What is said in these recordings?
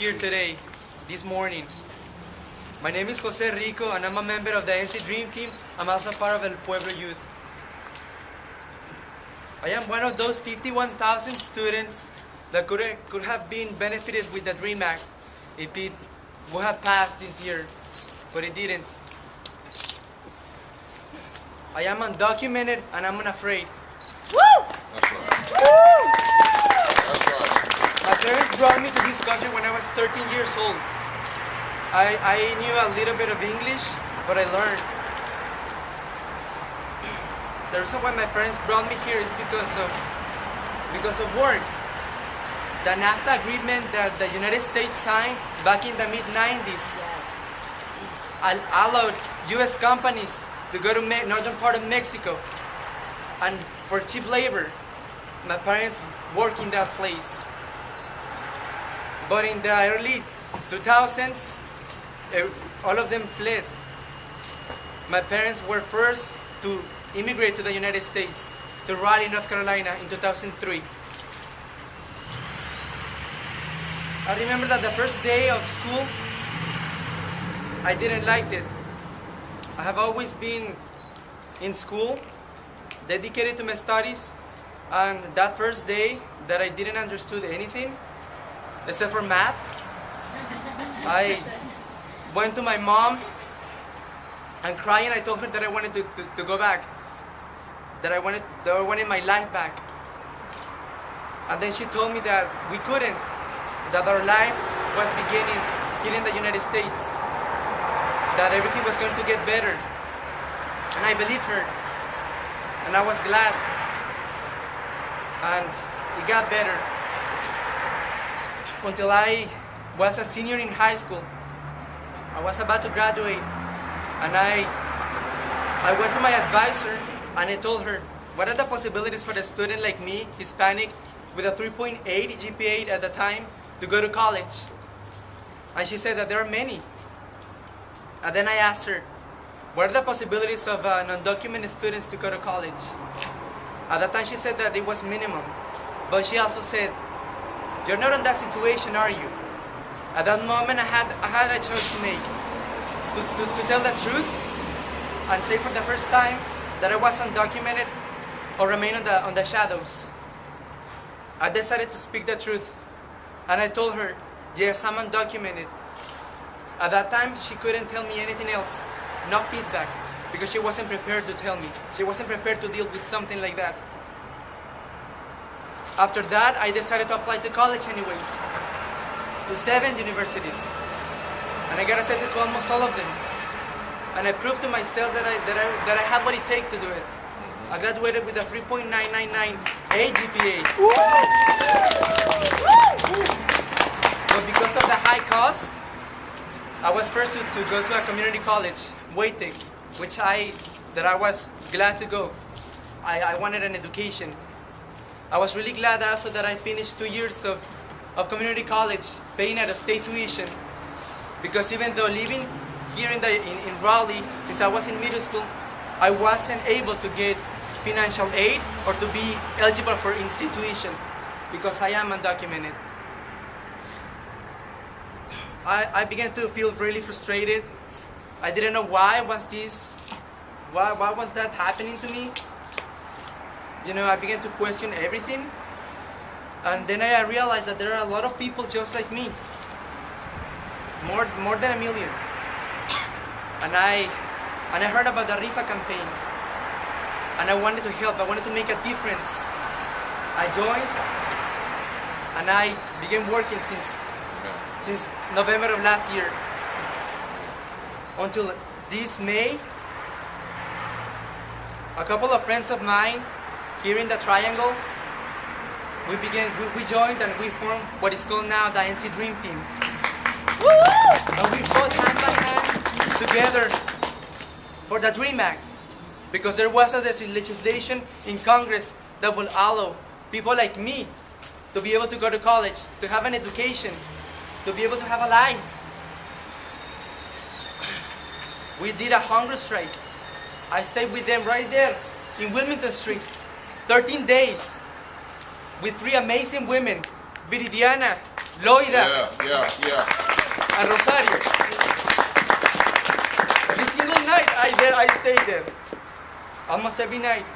here today, this morning. My name is Jose Rico and I'm a member of the NC Dream Team. I'm also part of El Pueblo Youth. I am one of those 51,000 students that could have been benefited with the DREAM Act if it would have passed this year, but it didn't. I am undocumented and I'm unafraid. Woo! That's right. That's right. My parents brought me to this country when I was 13 years old. I knew a little bit of English, but I learned. The reason why my parents brought me here is because of work. The NAFTA agreement that the United States signed back in the mid-90s allowed U.S. companies to go to northern part of Mexico, and for cheap labor, my parents worked in that place. But in the early 2000s, all of them fled. My parents were first to immigrate to the United States, to Raleigh, North Carolina in 2003. I remember that the first day of school, I didn't like it. I have always been in school, dedicated to my studies, and that first day that I didn't understand anything, except for math, I went to my mom and crying, I told her that I wanted to go back, that I wanted my life back. And then she told me that we couldn't, that our life was beginning here in the United States, that everything was going to get better. And I believed her, and I was glad, and it got better until I was a senior in high school. I was about to graduate, and I went to my advisor and I told her, what are the possibilities for a student like me, Hispanic, with a 3.8 GPA at the time, to go to college? And she said that there are many. And then I asked her, what are the possibilities of non-documented students to go to college? At that time she said that it was minimum, but she also said, you're not in that situation, are you? At that moment I had a choice to make, to tell the truth and say for the first time that I was undocumented, or remain on the shadows. I decided to speak the truth, and I told her, yes, I'm undocumented. At that time, she couldn't tell me anything else, no feedback, because she wasn't prepared to tell me. She wasn't prepared to deal with something like that. After that, I decided to apply to college anyways, to 7 universities, and I got accepted to almost all of them. And I proved to myself that I had what it takes to do it. I graduated with a 3.999 GPA. But because of the high cost, I was first to go to a community college, Waitek, which I was glad to go. I wanted an education. I was really glad also that I finished 2 years of community college, paying at a state tuition, because even though living here in Raleigh, since I was in middle school, I wasn't able to get financial aid or to be eligible for in-state tuition because I am undocumented. I began to feel really frustrated. I didn't know why was that happening to me. You know, I began to question everything, and then I realized that there are a lot of people just like me, more than 1 million. And I heard about the RIFA campaign, and I wanted to help. I wanted to make a difference. I joined, and I began working since November of last year until this May. A couple of friends of mine here in the Triangle, we joined and we formed what is called now the NC Dream Team. And we fought hand by hand together for the DREAM Act, because there was a legislation in Congress that will allow people like me to be able to go to college, to have an education, to be able to have a life. We did a hunger strike. I stayed with them right there in Wilmington Street, 13 days, with 3 amazing women, Viridiana, Loida, Yeah. and Rosario. Every single night I stayed there. Almost every night.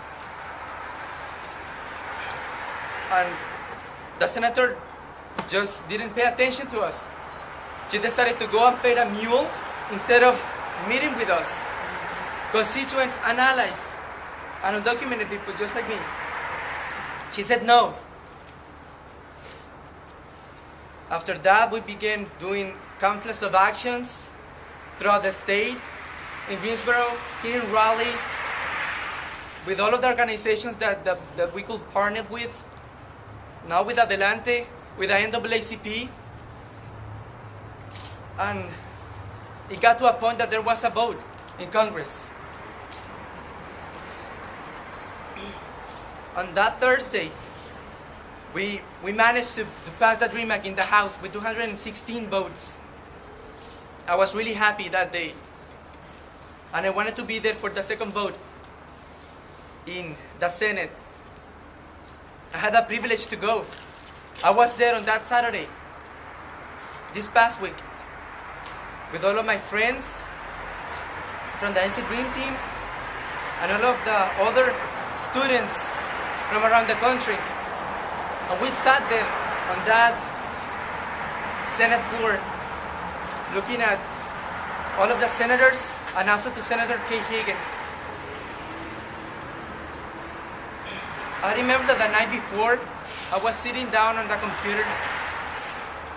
And the senator just didn't pay attention to us. She decided to go and pay a mule instead of meeting with us. Constituents and allies and undocumented people just like me. She said no. After that, we began doing countless of actions throughout the state, in Greensboro, here in Raleigh, with all of the organizations that we could partner with, now with Adelante, with the NAACP, and it got to a point that there was a vote in Congress. On that Thursday, we managed to pass the DREAM Act in the House with 216 votes. I was really happy that day. And I wanted to be there for the second vote in the Senate. I had the privilege to go. I was there on that Saturday, this past week, with all of my friends from the NC Dream Team and all of the other students from around the country. And we sat there on that Senate floor looking at all of the senators and also to Senator Kay Hagan. I remember that the night before, I was sitting down on the computer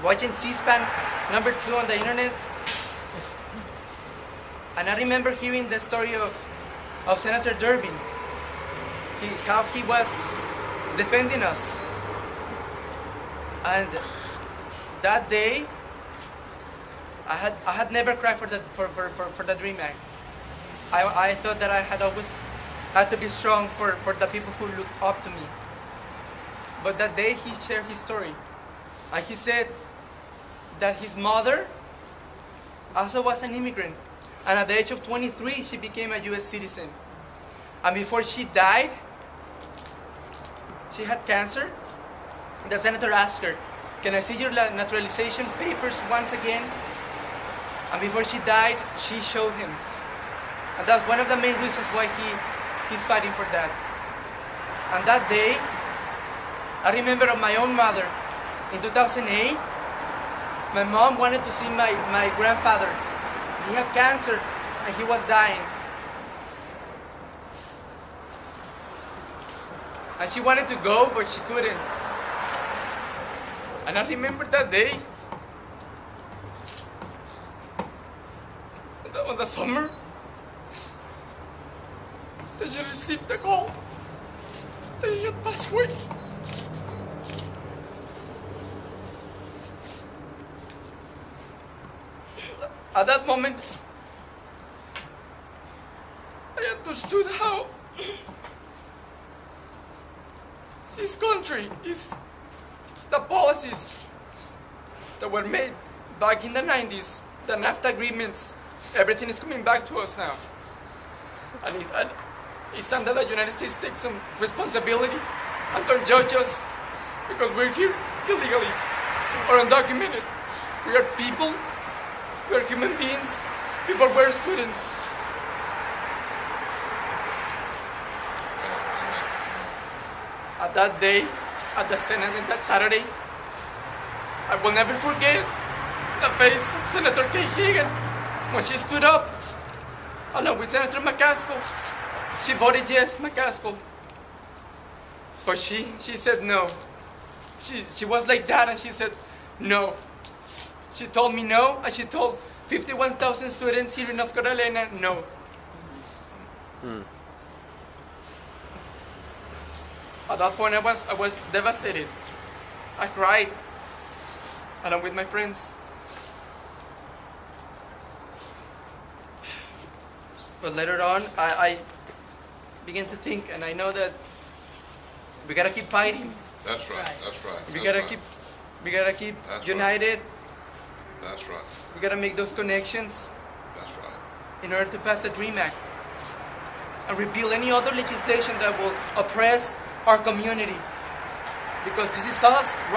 watching C-SPAN number 2 on the internet. And I remember hearing the story of Senator Durbin, how he was defending us. And that day, I had never cried for the DREAM Act. I thought that I had always had to be strong for the people who look up to me. But that day he shared his story. And he said that his mother also was an immigrant. And at the age of 23, she became a US citizen. And before she died, she had cancer. The senator asked her, "Can I see your naturalization papers once again?" And before she died, she showed him. And that's one of the main reasons why he's fighting for that. And that day, I remember of my own mother. In 2008, my mom wanted to see my grandfather. He had cancer and he was dying. And she wanted to go, but she couldn't. And I remember that day, on the summer, that she received a call that he had passed away. At that moment, I understood how this country is the policies that were made back in the 90s, the NAFTA agreements, everything is coming back to us now. And it's time that the United States takes some responsibility and don't judge us because we're here illegally or undocumented. We are people, we are human beings, before we're students. At that day, at the Senate, and that Saturday, I will never forget the face of Senator Kay Hagan when she stood up along with Senator McCaskill. She voted yes, McCaskill. But she said no. She was like that and she said no. She told me no, and she told 51,000 students here in North Carolina no. At that point, I was devastated. I cried, along with my friends. But later on, I began to think, and I know that we gotta keep fighting. That's right. That's right. We gotta keep That's united. That's right. We gotta make those connections That's right. in order to pass the DREAM Act and repeal any other legislation that will oppress our community. Because this is us right